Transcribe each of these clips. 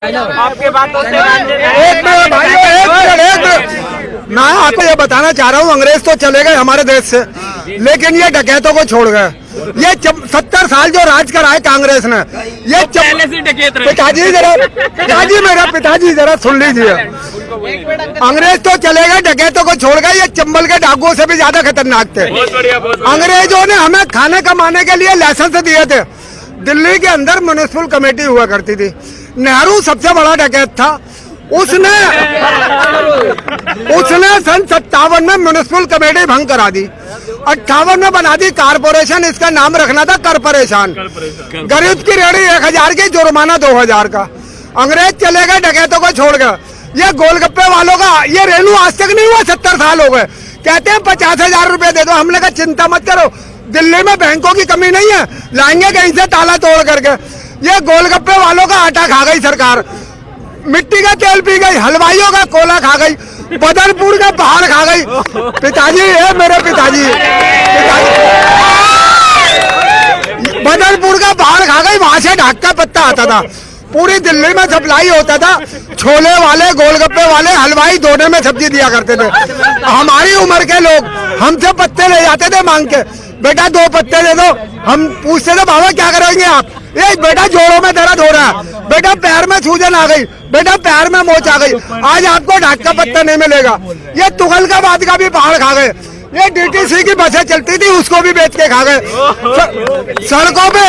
आपके बातों से एक मिनट मैं आपको ये बताना चाह रहा हूँ, अंग्रेज तो चले गए हमारे देश से, लेकिन ये डकैतों को छोड़ गए। ये 70 साल जो राज कराए कांग्रेस ने, ये पहले से डकैत रहे। पिताजी जरा सुन लीजिए। अंग्रेज तो चले गए, डकैतों को छोड़ गए। ये चंबल के डाकुओं से भी ज्यादा खतरनाक थे। अंग्रेजों ने हमें खाने कमाने के लिए लाइसेंस दिए थे। दिल्ली के अंदर म्युनिसिपल कमेटी हुआ करती थी। नेहरू सबसे बड़ा डकैत था। उसने सन 57 में म्युनिसिपल कमेटी भंग करा दी। 58 में बना दी कारपोरेशन। इसका नाम रखना था कर परेशान। गरीब की रेहड़ी 1000 की, जुर्माना 2000 का। अंग्रेज चले गए, डकैतों को छोड़ गए। ये गोलगप्पे वालों का ये रेनू आज तक नहीं हुआ। 70 साल हो गए, कहते हैं 50,000 रुपए दे दो। हमने कहा चिंता मत करो, दिल्ली में बैंकों की कमी नहीं है, लाएंगे कहीं से ताला तोड़ करके। ये गोलगप्पे वालों का आटा खा गई सरकार, मिट्टी का तेल पी गई, हलवाइयों का कोला खा गई, बदरपुर का पहाड़ खा गई। पिताजी है मेरे पिताजी, बदरपुर का पहाड़ खा गई। वहां से ढाक का पत्ता आता था, पूरी दिल्ली में सप्लाई होता था। छोले वाले, गोलगप्पे वाले, हलवाई दोने में सब्जी दिया करते थे। हमारी उम्र के लोग हमसे पत्ते ले जाते थे मांग के, बेटा 2 पत्ते दे दो। हम पूछते थे बाबा क्या करेंगे आप? ये बेटा जोड़ों में दर्द हो रहा है, बेटा पैर में सूजन आ गई, बेटा पैर में मोच आ गई, आज आपको ढाक का पत्ता नहीं मिलेगा। ये तुगलकाबाद का भी पहाड़ खा गए। ये डीटीसी की बसें चलती थी, उसको भी बेच के खा गए। सड़कों पे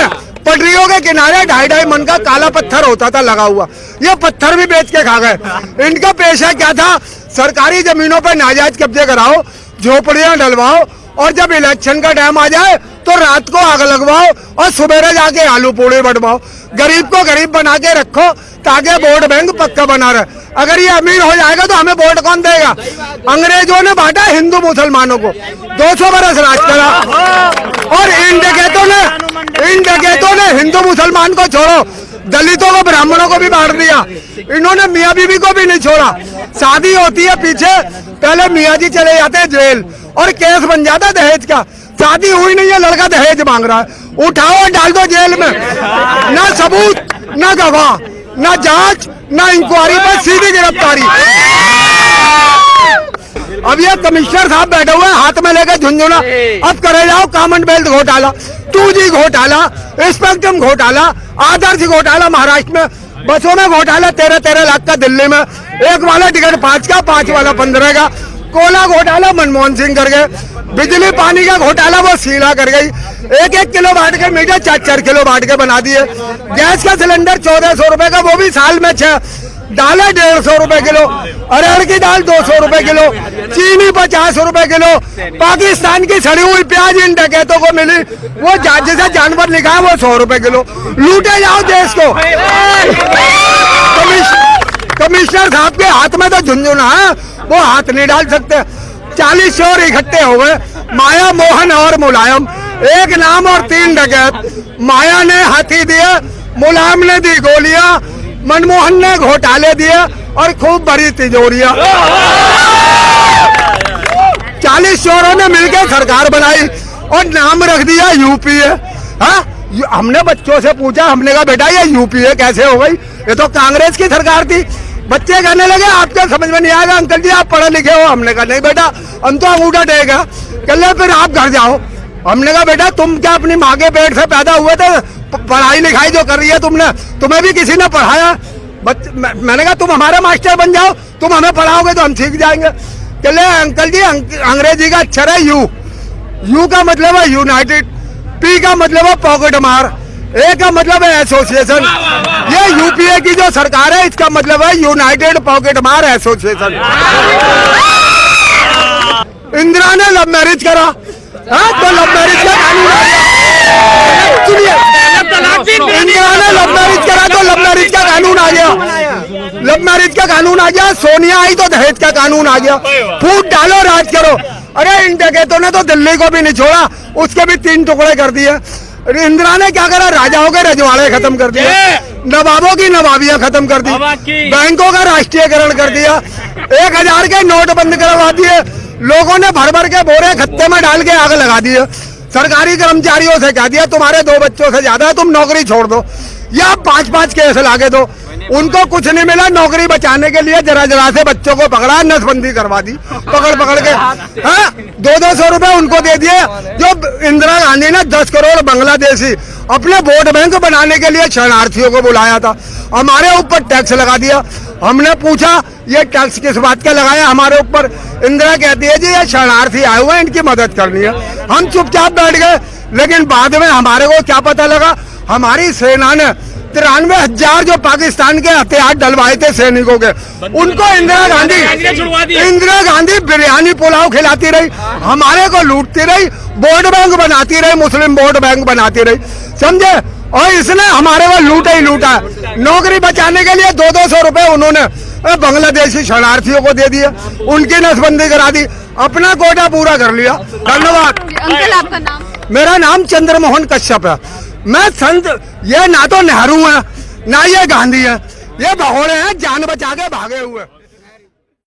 पटरियों के किनारे 2.5 मन का काला पत्थर होता था लगा हुआ, ये पत्थर भी बेच के खा गए। इनका पेशा क्या था? सरकारी जमीनों पर नाजायज कब्जे कराओ, झोपड़ियां डलवाओ, और जब इलेक्शन का टाइम आ जाए तो रात को आग लगवाओ और सुबह जाके आलू पूड़ी बंटवाओ। गरीब को गरीब बना के रखो ताकि वोट बैंक पक्का बना रहे। अगर ये अमीर हो जाएगा तो हमें वोट कौन देगा? अंग्रेजों ने बांटा हिंदू मुसलमानों को, 200 बरस राज करा। और इन डकैतों ने हिंदू मुसलमान को छोड़ो, दलितों को, ब्राह्मणों को भी बांट दिया। इन्होंने मियाँ बीवी को भी नहीं छोड़ा। शादी होती है पीछे, पहले मियाँ जी चले जाते हैं जेल और केस बन जाता दहेज का। शादी हुई नहीं है, लड़का दहेज मांग रहा है, उठाओ और डाल दो जेल में। ना सबूत, ना गवाह, ना जांच, ना इंक्वायरी, पर सीधी गिरफ्तारी। अब ये कमिश्नर साहब बैठे हुए हैं हाथ में लेके झुंझुना। अब करे जाओ कॉमन वेल्थ घोटाला, 2G घोटाला, स्पेक्ट्रम घोटाला, आदर्श घोटाला महाराष्ट्र में, बसों में घोटाला 13-13 लाख का दिल्ली में, एक वाला टिकट 5 का, 5 वाला 15 का। कोला घोटाला मनमोहन सिंह कर गए। बिजली पानी का घोटाला वो शीला कर गई। 1-1 किलो बांट के मीटर 4-4 किलो बांट के बना दिए। गैस का सिलेंडर 1400 रुपए का, वो भी साल में 6। दालें 150 रुपए किलो, अरहर की दाल 200 रुपए किलो, चीनी 50 रुपए किलो। पाकिस्तान की सड़ी हुई प्याज इन डकैतों को मिली, वो जैसे जानवर लिखा है वो 100 रुपए किलो। लूटे जाओ देश को। कमिश्नर साहब के हाथ में तो झुंझुना है, वो हाथ नहीं डाल सकते। 40 चोर इकट्ठे हो गए, माया, मोहन और मुलायम, एक नाम और 3 डकैत। माया ने हाथी दिए, मुलायम ने दी गोलियां, मनमोहन ने घोटाले दिए और खूब भरी तिजोरियां। 40 चोरों ने मिलकर सरकार बनाई और नाम रख दिया यूपीए। हाँ, हमने बच्चों से पूछा, हमने कहा बेटा ये यूपीए कैसे हो गई? ये तो कांग्रेस की सरकार थी। बच्चे कहने लगे आपके समझ में नहीं आएगा अंकल जी, आप पढ़े लिखे हो। हमने कहा नहीं बेटा, हम तो अंगूठा टेका। कहले फिर आप घर जाओ। हमने कहा बेटा तुम क्या अपनी माँ के पेट से पैदा हुए थे? पढ़ाई लिखाई जो कर रही है तुमने, तुम्हें भी किसी ने पढ़ाया? मैंने कहा तुम हमारे मास्टर बन जाओ, तुम हमें पढ़ाओगे तो हम सीख जाएंगे। कहले अंकल जी अंग्रेजी का अक्षर है यू का मतलब है यूनाइटेड, P का मतलब है पॉकेट मार, A का मतलब है एसोसिएशन। ये यूपीए की जो सरकार है इसका मतलब है यूनाइटेड पॉकेट मार एसोसिएशन। इंदिरा ने लव मैरिज करा, तो लव मैरिज का कानून आ गया। सुनिए, इंदिरा ने लव मैरिज करा तो लव मैरिज का कानून आ गया। लव मैरिज का कानून आ गया। सोनिया आई तो दहेज का कानून आ गया। फूट डालो, राज करो। अरे इन डकैतों ने तो दिल्ली को भी नहीं छोड़ा, उसके भी 3 टुकड़े कर दिए। इंदिरा ने क्या करा? राजाओं के रजवाड़े खत्म कर दिए, नवाबों की नवाबियां खत्म कर दी, बैंकों का राष्ट्रीयकरण कर दिया, 1000 के नोट बंद करवा दिए, लोगों ने भर भर के बोरे खत्ते में डाल के आग लगा दिए। सरकारी कर्मचारियों से कह दिया तुम्हारे 2 बच्चों से ज्यादा है, तुम नौकरी छोड़ दो या 5-5 केस लाके दो। उनको कुछ नहीं मिला। नौकरी बचाने के लिए जरा जरा से बच्चों को पकड़ा, नसबंदी करवा दी पकड़ के। हाँ, 200 रुपए उनको दे दिए। जो इंदिरा गांधी ने 10 करोड़ बांग्लादेशी अपने वोट बैंक बनाने के लिए शरणार्थियों को बुलाया था, हमारे ऊपर टैक्स लगा दिया। हमने पूछा ये टैक्स किस बात का लगाया हमारे ऊपर? इंदिरा कहती है जी ये शरणार्थी आए हुए हैं, इनकी मदद करनी है। हम चुपचाप बैठ गए, लेकिन बाद में हमारे को क्या पता लगा, हमारी सेना ने 93,000 जो पाकिस्तान के हथियार डलवाए थे सैनिकों के, उनको इंदिरा गांधी बिरयानी पुलाव खिलाती रही, हमारे को लूटती रही, वोट बैंक बनाती रही, मुस्लिम वोट बैंक बनाती रही, समझे। और इसने हमारे को लूटा ही लूटा। नौकरी बचाने के लिए 200 रुपए उन्होंने बांग्लादेशी शरणार्थियों को दे दिए, उनकी नसबंदी करा दी, अपना कोटा पूरा कर लिया। धन्यवाद। अंकल आपका नाम? मेरा नाम चंद्रमोहन कश्यप है। मैं संत, ये ना तो नेहरू है ना ये गांधी है, ये भगोड़े हैं जान बचा के भागे हुए।